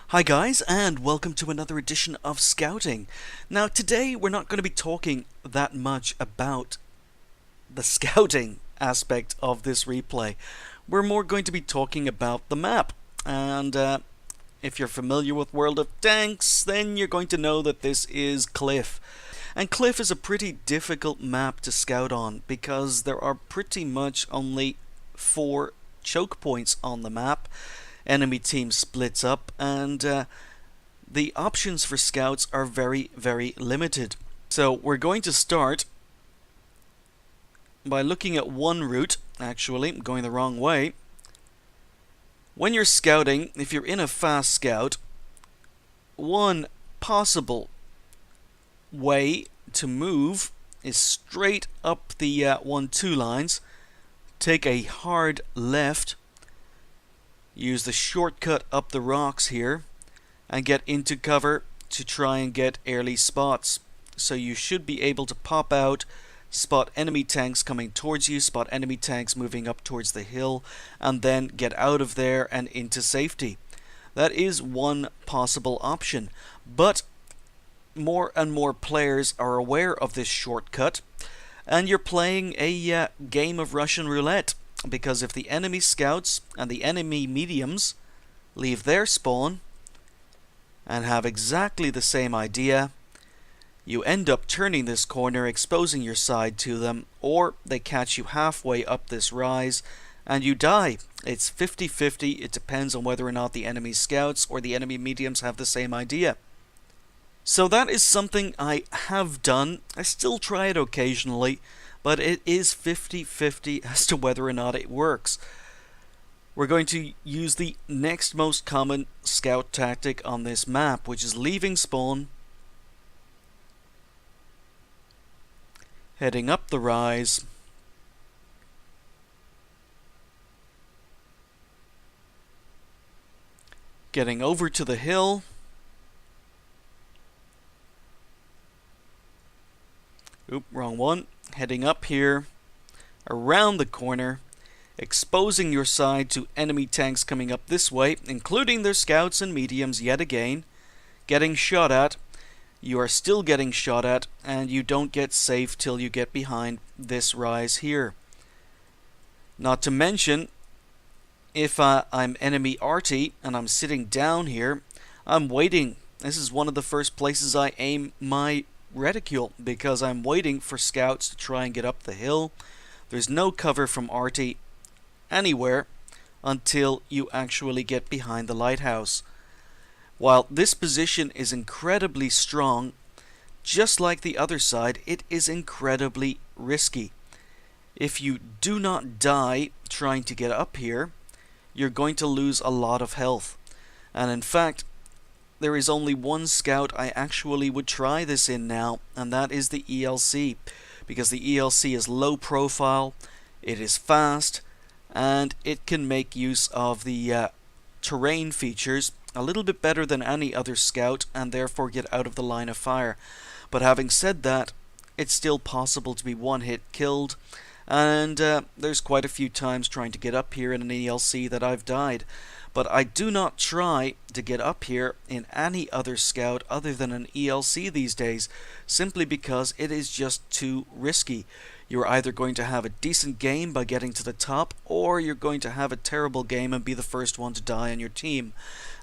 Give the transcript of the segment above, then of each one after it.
Hi guys, and welcome to another edition of Scouting. Now today we're not going to be talking that much about the scouting aspect of this replay. We're more going to be talking about the map. And if you're familiar with World of Tanks, then you're going to know that this is Cliff. And Cliff is a pretty difficult map to scout on because there are pretty much only 4 choke points on the map. Enemy team splits up, and the options for scouts are very, very limited. So we're going to start by looking at one route. Actually, I'm going the wrong way. When you're scouting, if you're in a fast scout, one possible way to move is straight up the 1-2 lines, take a hard left, use the shortcut up the rocks here, and get into cover to try and get early spots. So you should be able to pop out, spot enemy tanks coming towards you, spot enemy tanks moving up towards the hill, and then get out of there and into safety. That is one possible option, but more and more players are aware of this shortcut, and you're playing a game of Russian roulette. Because if the enemy scouts and the enemy mediums leave their spawn and have exactly the same idea, you end up turning this corner, exposing your side to them, or they catch you halfway up this rise and you die. It's 50-50. It depends on whether or not the enemy scouts or the enemy mediums have the same idea. So that is something I have done. I still try it occasionally, but it is 50-50 as to whether or not it works. We're going to use the next most common scout tactic on this map, which is leaving spawn, heading up the rise, getting over to the hill, wrong one. Heading up here, around the corner, exposing your side to enemy tanks coming up this way, including their scouts and mediums yet again, getting shot at. You are still getting shot at, and you don't get safe till you get behind this rise here. Not to mention, if I'm enemy arty and I'm sitting down here, I'm waiting. This is one of the first places I aim my reticule, because I'm waiting for scouts to try and get up the hill. There's no cover from arty anywhere until you actually get behind the lighthouse. While this position is incredibly strong, just like the other side, it is incredibly risky. If you do not die trying to get up here, you're going to lose a lot of health. And in fact, there is only one scout I actually would try this in now, and that is the ELC, because the ELC is low profile, it is fast, and it can make use of the terrain features a little bit better than any other scout, and therefore get out of the line of fire. But having said that, it's still possible to be one hit killed, and there's quite a few times trying to get up here in an ELC that I've died. But I do not try to get up here in any other scout other than an ELC these days, simply because it is just too risky. You're either going to have a decent game by getting to the top, or you're going to have a terrible game and be the first one to die on your team.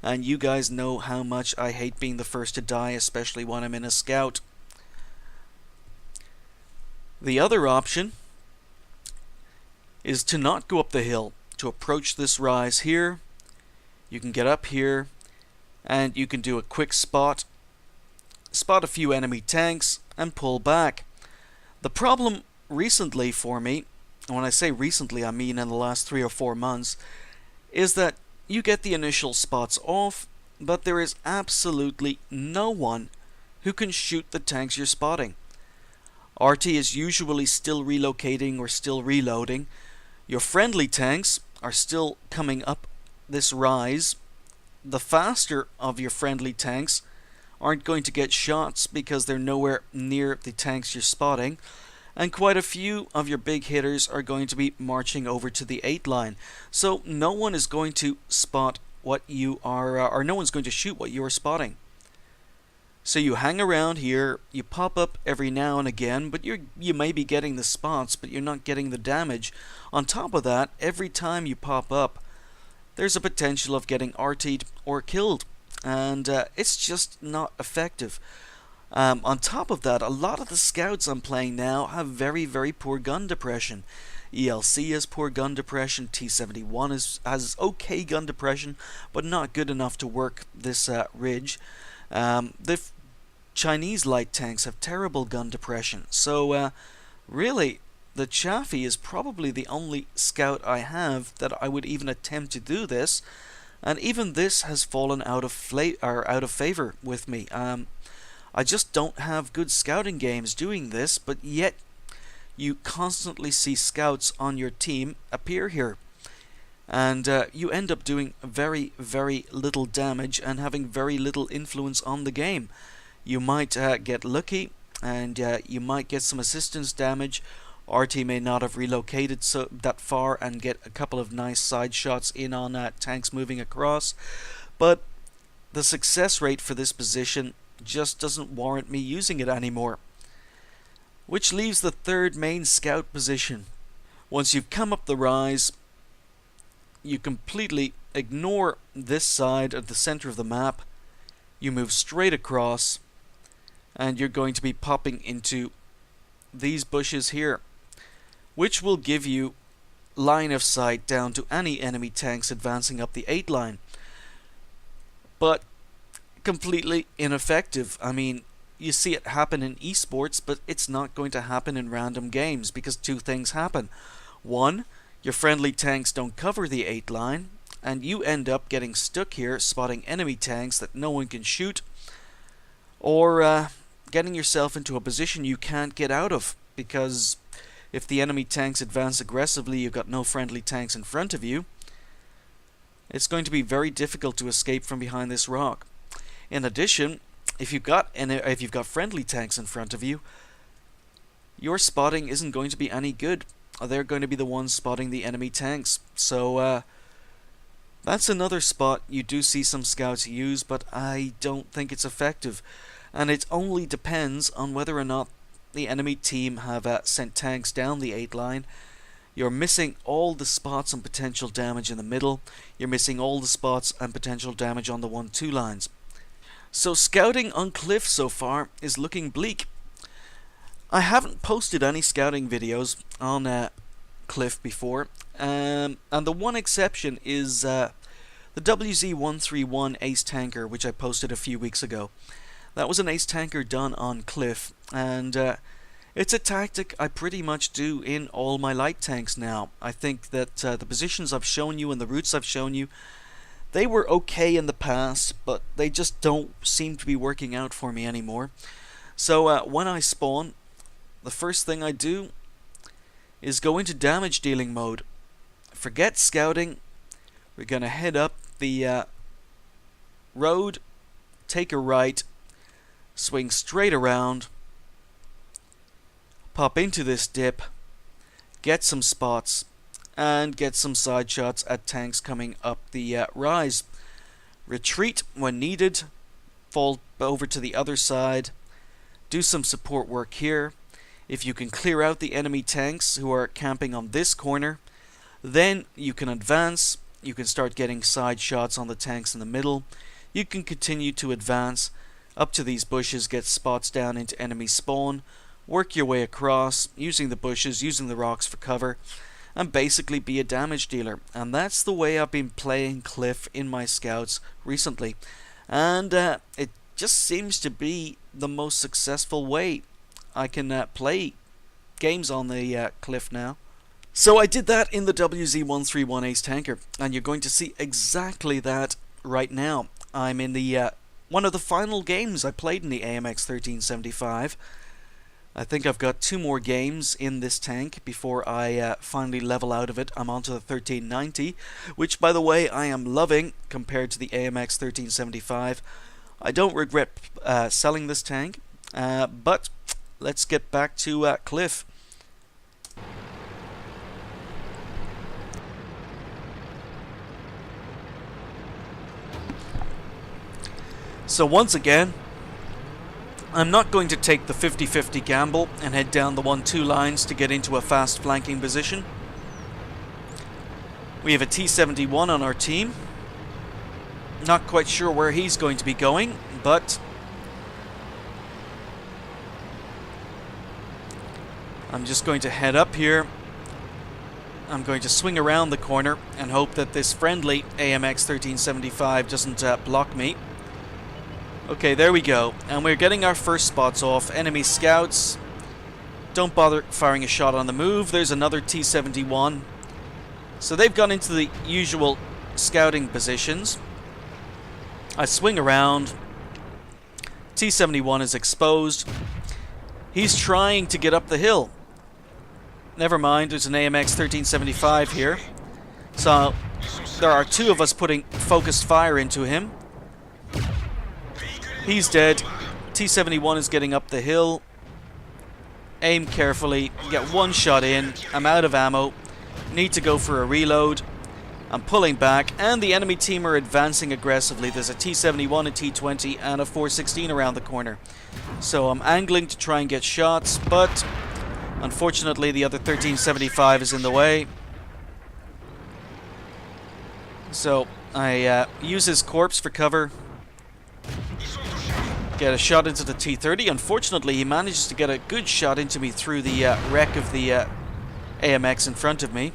And you guys know how much I hate being the first to die, especially when I'm in a scout. The other option is to not go up the hill, to approach this rise here. You can get up here, and you can do a quick spot a few enemy tanks, and pull back. The problem recently for me, and when I say recently I mean in the last 3 or 4 months, is that you get the initial spots off, but there is absolutely no one who can shoot the tanks you're spotting. RT is usually still relocating or still reloading. Your friendly tanks are still coming up this rise. The faster of your friendly tanks aren't going to get shots because they're nowhere near the tanks you're spotting, and quite a few of your big hitters are going to be marching over to the 8 line. So no one is going to spot what you are, or no one's going to shoot what you are spotting. So you hang around here, you pop up every now and again, but you may be getting the spots, but you're not getting the damage. On top of that, every time you pop up, there's a potential of getting RT'd or killed, and it's just not effective. On top of that, a lot of the scouts I'm playing now have very, very poor gun depression. ELC has poor gun depression, T71 has okay gun depression, but not good enough to work this ridge. The Chinese light tanks have terrible gun depression, so really, the Chaffee is probably the only scout I have that I would even attempt to do this, and even this has fallen out of favor with me. I just don't have good scouting games doing this, but yet you constantly see scouts on your team appear here, and you end up doing very, very little damage and having very little influence on the game. You might get lucky, and you might get some assistance damage. RT may not have relocated that far and get a couple of nice side shots in on tanks moving across, but the success rate for this position just doesn't warrant me using it anymore. Which leaves the third main scout position. Once you've come up the rise, you completely ignore this side of the center of the map, you move straight across, and you're going to be popping into these bushes here, which will give you line of sight down to any enemy tanks advancing up the 8 line. But completely ineffective. I mean, you see it happen in esports, but it's not going to happen in random games because two things happen. One, your friendly tanks don't cover the 8 line, and you end up getting stuck here spotting enemy tanks that no one can shoot, or getting yourself into a position you can't get out of, because if the enemy tanks advance aggressively, you've got no friendly tanks in front of you. It's going to be very difficult to escape from behind this rock. In addition, if you've got friendly tanks in front of you, your spotting isn't going to be any good. They're going to be the ones spotting the enemy tanks. So that's another spot you do see some scouts use, but I don't think it's effective. And it only depends on whether or not the enemy team have sent tanks down the 8 line. You're missing all the spots and potential damage in the middle. You're missing all the spots and potential damage on the 1-2 lines. So scouting on Cliff so far is looking bleak. I haven't posted any scouting videos on Cliff before, and the one exception is the WZ-131 Ace Tanker, which I posted a few weeks ago. That was an Ace Tanker done on Cliff, and it's a tactic I pretty much do in all my light tanks now. I think that the positions I've shown you and the routes I've shown you, they were okay in the past, but they just don't seem to be working out for me anymore. So when I spawn, the first thing I do is go into damage dealing mode. Forget scouting. We're going to head up the road, take a right, swing straight around, pop into this dip, get some spots, and get some side shots at tanks coming up the rise. Retreat when needed, fall over to the other side, do some support work here. If you can clear out the enemy tanks who are camping on this corner, then you can advance, you can start getting side shots on the tanks in the middle, you can continue to advance up to these bushes, get spots down into enemy spawn, work your way across, using the bushes, using the rocks for cover, and basically be a damage dealer. And that's the way I've been playing Cliff in my scouts recently. And it just seems to be the most successful way I can play games on the Cliff now. So I did that in the WZ-131 Ace Tanker, and you're going to see exactly that right now. I'm in the one of the final games I played in the AMX 1375. I think I've got 2 more games in this tank before I finally level out of it. I'm onto the 1390, which, by the way, I am loving compared to the AMX 1375. I don't regret selling this tank, but let's get back to Cliff. So once again, I'm not going to take the 50-50 gamble and head down the 1-2 lines to get into a fast flanking position. We have a T-71 on our team. Not quite sure where he's going to be going, but I'm just going to head up here. I'm going to swing around the corner and hope that this friendly AMX 1375 doesn't block me. Okay, there we go. And we're getting our first spots off. Enemy scouts. Don't bother firing a shot on the move. There's another T-71. So they've gone into the usual scouting positions. I swing around. T-71 is exposed. He's trying to get up the hill. Never mind, there's an AMX 1375 here. So there are two of us putting focused fire into him. He's dead. T-71 is getting up the hill. Aim carefully. Get one shot in. I'm out of ammo. Need to go for a reload. I'm pulling back, and the enemy team are advancing aggressively. There's a T-71, a T-20, and a 416 around the corner. So I'm angling to try and get shots, but unfortunately the other 1375 is in the way. So I use his corpse for cover. Get a shot into the T-30. Unfortunately, he manages to get a good shot into me through the wreck of the AMX in front of me.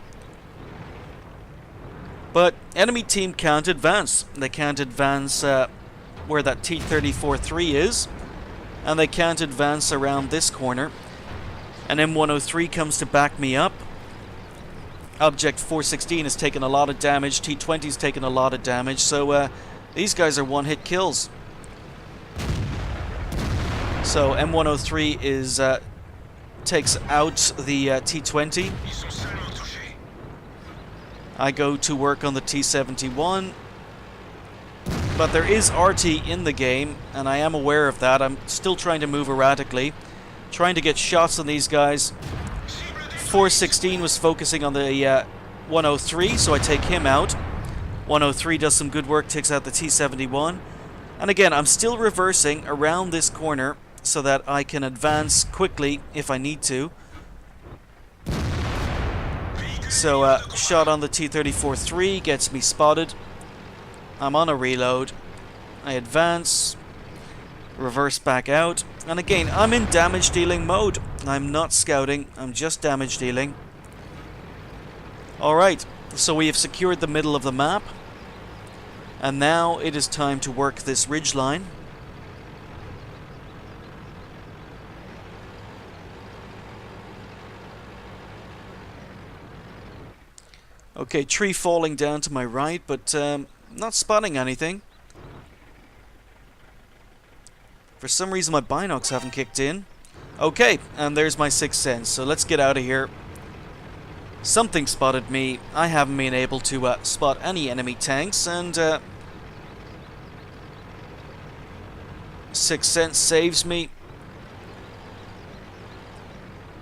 But enemy team can't advance. They can't advance where that T-34-3 is. And they can't advance around this corner. An M103 comes to back me up. Object 416 has taken a lot of damage. T-20's taken a lot of damage. So these guys are one-hit kills. So M103 is takes out the T-20. I go to work on the T-71. But there is RT in the game, and I am aware of that. I'm still trying to move erratically, trying to get shots on these guys. 416 was focusing on the 103, so I take him out. 103 does some good work, takes out the T-71. And again, I'm still reversing around this corner so that I can advance quickly if I need to. So, shot on the T-34-3 gets me spotted. I'm on a reload. I advance, reverse back out, and again, I'm in damage dealing mode. I'm not scouting, I'm just damage dealing. Alright, so we have secured the middle of the map, and now it is time to work this ridgeline. Okay, tree falling down to my right, but not spotting anything. For some reason my binocs haven't kicked in. Okay, and there's my sixth sense, so let's get out of here. Something spotted me. I haven't been able to spot any enemy tanks, and sixth sense saves me.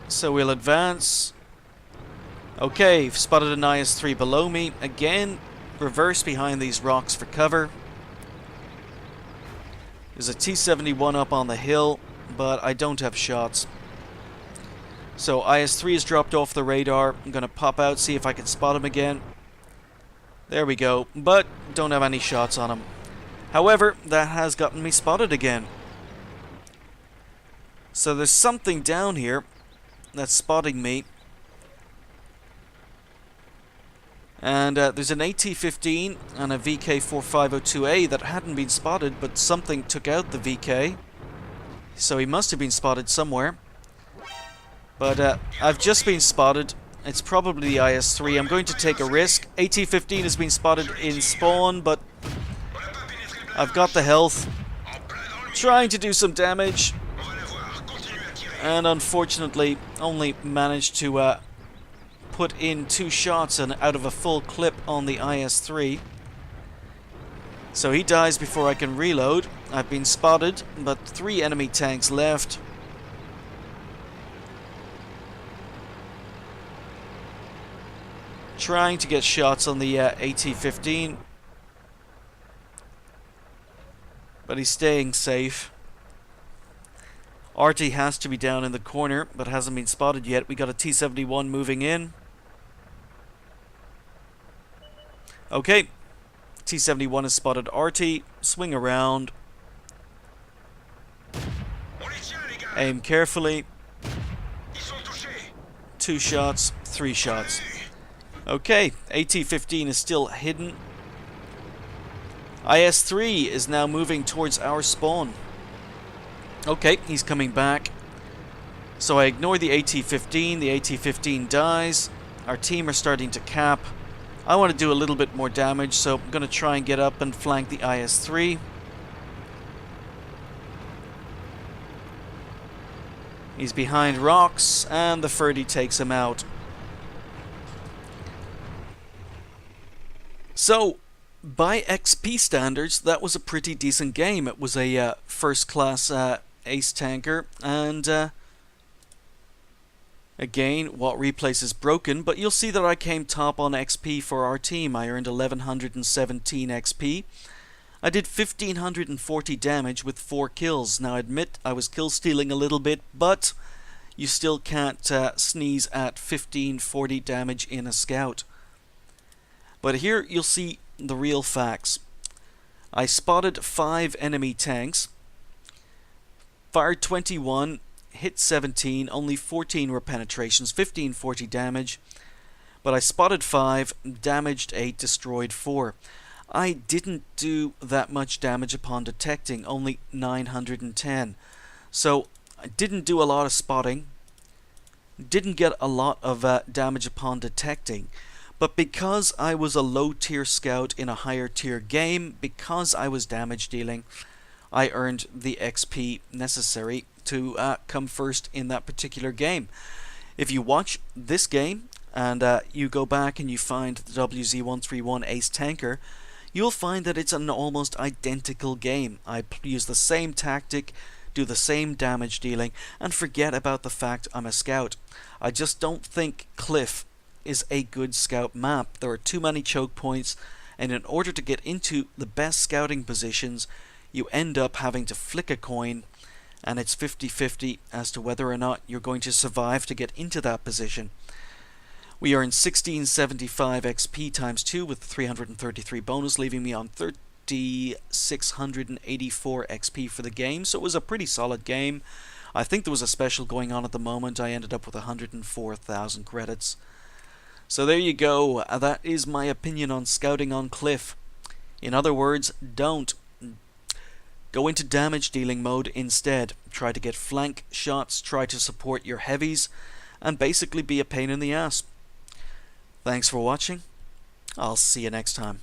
So we'll advance. Okay, spotted an IS-3 below me. Again, reverse behind these rocks for cover. There's a T-71 up on the hill, but I don't have shots. So IS-3 has dropped off the radar. I'm going to pop out, see if I can spot him again. There we go, but don't have any shots on him. However, that has gotten me spotted again. So there's something down here that's spotting me. And there's an AT-15 and a VK-4502A that hadn't been spotted, but something took out the VK. So he must have been spotted somewhere. But I've just been spotted. It's probably the IS-3. I'm going to take a risk. AT-15 has been spotted in spawn, but I've got the health. Trying to do some damage. And unfortunately, only managed to put in 2 shots and out of a full clip on the IS-3. So he dies before I can reload. I've been spotted, but 3 enemy tanks left. Trying to get shots on the AT-15. but he's staying safe. RT has to be down in the corner, but hasn't been spotted yet. We got a T-71 moving in. Okay, T-71 has spotted RT. Swing around. Aim carefully. 2 shots, 3 shots. Okay, AT-15 is still hidden. IS-3 is now moving towards our spawn. Okay, he's coming back. So I ignore the AT-15. The AT-15 dies. Our team are starting to cap. I want to do a little bit more damage, so I'm going to try and get up and flank the IS-3. He's behind rocks, and the 30 takes him out. So, by XP standards, that was a pretty decent game. It was a first-class ace tanker, and again, what replace is broken, but you'll see that I came top on XP for our team. I earned 1117 XP. I did 1540 damage with 4 kills. Now I admit I was kill stealing a little bit, but you still can't sneeze at 1540 damage in a scout. But here you'll see the real facts. I spotted 5 enemy tanks, fired 21, hit 17, only 14 were penetrations, 1540 damage. But I spotted 5, damaged 8, destroyed 4. I didn't do that much damage upon detecting, only 910. So I didn't do a lot of spotting, didn't get a lot of damage upon detecting. But because I was a low tier scout in a higher tier game, because I was damage dealing, I earned the XP necessary to come first in that particular game. If you watch this game and you go back and you find the WZ-131 Ace Tanker, you'll find that it's an almost identical game. I use the same tactic, do the same damage dealing, and forget about the fact I'm a scout. I just don't think Cliff is a good scout map. There are too many choke points, and in order to get into the best scouting positions, you end up having to flick a coin, and it's 50-50 as to whether or not you're going to survive to get into that position. We earned 1675 XP times 2 with 333 bonus, leaving me on 3684 XP for the game. So it was a pretty solid game. I think there was a special going on at the moment. I ended up with 104,000 credits. So there you go. That is my opinion on scouting on Cliff. In other words, don't. Go into damage dealing mode instead. Try to get flank shots, try to support your heavies, and basically be a pain in the ass. Thanks for watching. I'll see you next time.